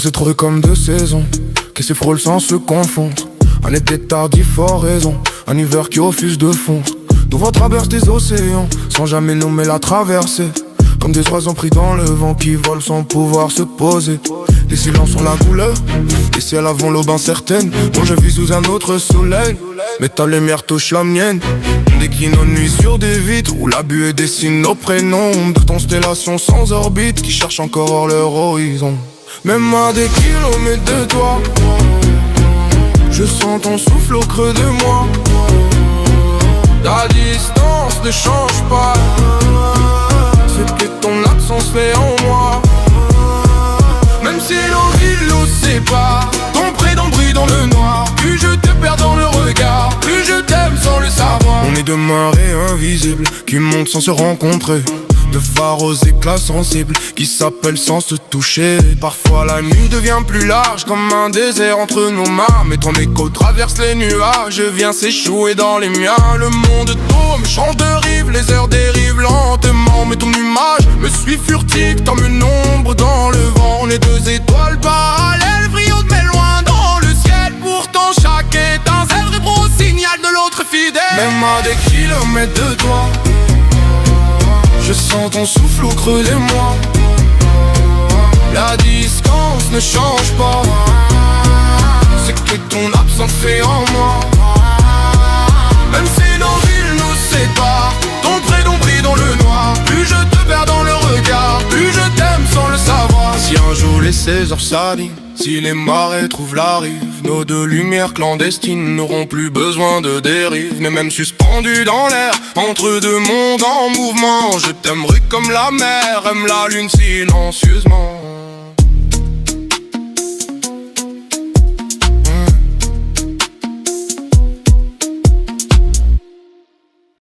s'est trouvé comme deux saisons qui s'effrôlent sans se confondre. Un été tardif, fort raison, un hiver qui refuse de fondre. Nous vent traverse des océans sans jamais nommer la traversée. Comme des oiseaux pris dans le vent qui volent sans pouvoir se poser. Les silences ont la couleur, et si elles avons l'aube incertaine. Moi je vis sous un autre soleil, mais ta lumière touche la mienne. On décline nos nuits sur des vitres où la buée dessine nos prénoms de constellations sans orbite qui cherchent encore leur horizon. Même à des kilomètres de toi, je sens ton souffle au creux de moi. La distance ne change pas ce que ton absence fait en moi. Même si nos villes nous séparent, ton prénom brille dans le noir. Plus je te perds dans le regard, plus je t'aime sans le savoir. On est deux marées invisibles qui montent sans se rencontrer, de phares aux éclats sensibles qui s'appellent sans se toucher. Parfois la nuit devient plus large comme un désert entre nos mains, mais ton écho traverse les nuages, viens s'échouer dans les miens. Le monde tourne, change de rive, les heures dérivent lentement, mais ton image me suit furtive comme une ombre dans le vent. On est deux étoiles parallèles, brillantes mais loin dans le ciel. Pourtant chaque étincelle répond au signal de l'autre fidèle. Même à des kilomètres de toi, je sens ton souffle au creux de moi. La distance ne change pas ce que ton absence fait en moi. Même si nos villes nous séparent, ton prénom brille dans le noir. Plus je te perds dans le regard, plus je t'aime sans le savoir. Si un jour les 16 heures s'alignent, si les marées trouvent la rive, nos deux lumières clandestines n'auront plus besoin de dérive. Mais même suspendus dans l'air, entre deux mondes en mouvement, je t'aimerai comme la mer aime la lune silencieusement.